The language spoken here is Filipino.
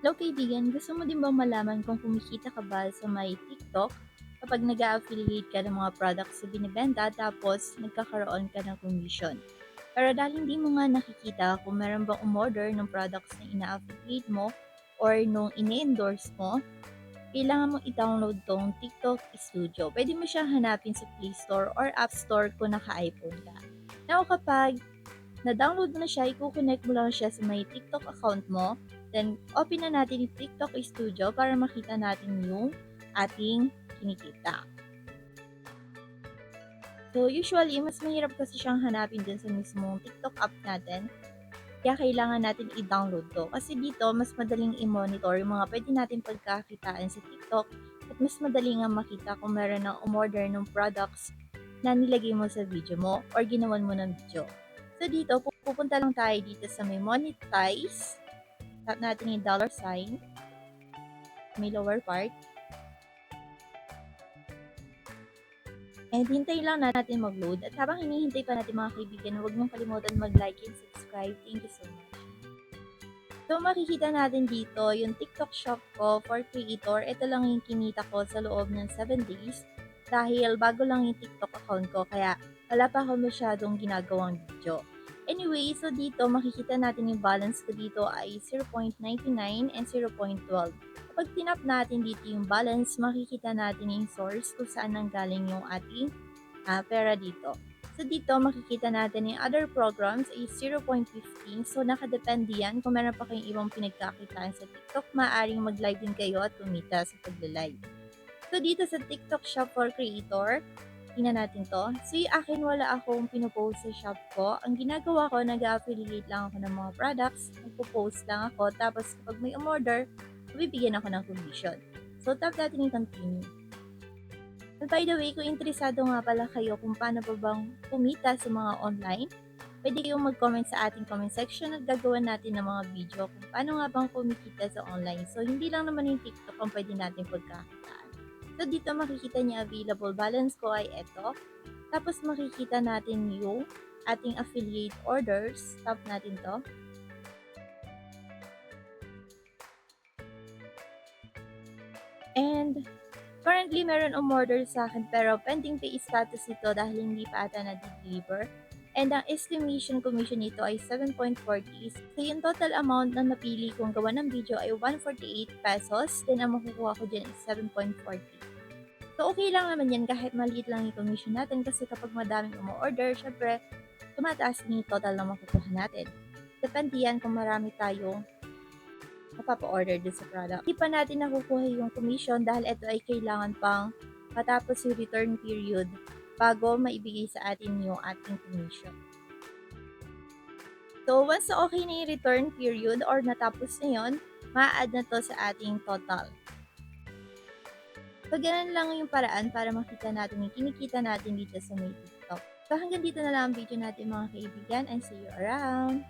Hello kaibigan, gusto mo din bang malaman kung kumikita ka ba sa may TikTok kapag nag-a-affiliate ka ng mga products na binibenta tapos nagkakaroon ka ng commission? Pero dahil hindi mo nga nakikita kung meron bang umorder ng products na ina-affiliate mo or nung ini-endorse mo, kailangan mo i-download tong TikTok Studio. Pwede mo siyang hanapin sa Play Store or App Store kung naka-iPhone ka. Now kapag na-download mo na siya, i-connect mo lang siya sa may TikTok account mo. Then, open na natin yung TikTok Studio para makita natin yung ating kinikita. So, usually, mas mahirap kasi siyang hanapin dun sa mismong TikTok app natin. Kaya kailangan natin i-download to. Kasi dito, mas madaling i-monitor yung mga pwede natin pagkakitaan sa TikTok at mas madaling nga makita kung meron ng umorder ng products na nilagay mo sa video mo or ginawan mo ng video. So dito, pupunta lang tayo dito sa may monetize. Tap natin yung dollar sign, may lower part. And hintayin lang natin mag-load. At habang hinihintay pa natin mga kaibigan, huwag mong kalimutan mag-like and subscribe. Thank you so much. So makikita natin dito yung TikTok shop ko for creator. Ito lang yung kinita ko sa loob ng 7 days dahil bago lang yung TikTok account ko kaya wala pa ako masyadong ginagawang video. Anyway, so dito makikita natin yung balance ko dito ay 0.99 and 0.12. Kapag tinap natin dito yung balance, makikita natin yung source kung saan nanggaling yung ating pera dito. So dito makikita natin yung other programs is 0.15. So nakadepende yan. Kung meron pa kayong ibang pinagkakitaan sa TikTok, maaaring mag-live din kayo at kumita sa pag-live. So dito sa TikTok Shop for Creator, tingnan natin to. So yung akin wala akong pinupost sa shop ko. Ang ginagawa ko, nag-affiliate lang ako ng mga products. Nagpo-post lang ako. Tapos kapag may umorder, bibigyan ako ng commission. So tap natin yung continue. And by the way, kung interesado nga pala kayo kung paano pa bang kumita sa mga online, pwede kayong mag-comment sa ating comment section at gagawa natin ng mga video kung paano nga bang kumikita sa online. So, hindi lang naman yung TikTok ang pwede natin pagkakitaan. So, dito makikita niya available balance ko ay ito. Tapos, makikita natin yung ating affiliate orders. Tap natin to. And currently, meron umorder sa akin pero pending pay status ito dahil hindi pa ata na-deliver. And ang estimation commission nito ay 7.40. So yung total amount na napili kong gawa ng video ay 148 pesos. Then ang makukuha ko dyan is 7.40. So okay lang naman yan kahit maliit lang yung commission natin kasi kapag madaming umu-order, syempre tumataas din yung total na makukuha natin. Depende yan kung marami tayong mapapa-order din sa product. Hindi pa natin nakukuha yung commission dahil ito ay kailangan pang matapos yung return period bago maibigay sa atin yung ating commission. So, once na okay na yung return period or natapos na yun, ma-add na to sa ating total. So, ganun lang yung paraan para makita natin yung kinikita natin dito sa may TikTok. So, hanggang dito na lang ang video natin mga kaibigan and see you around!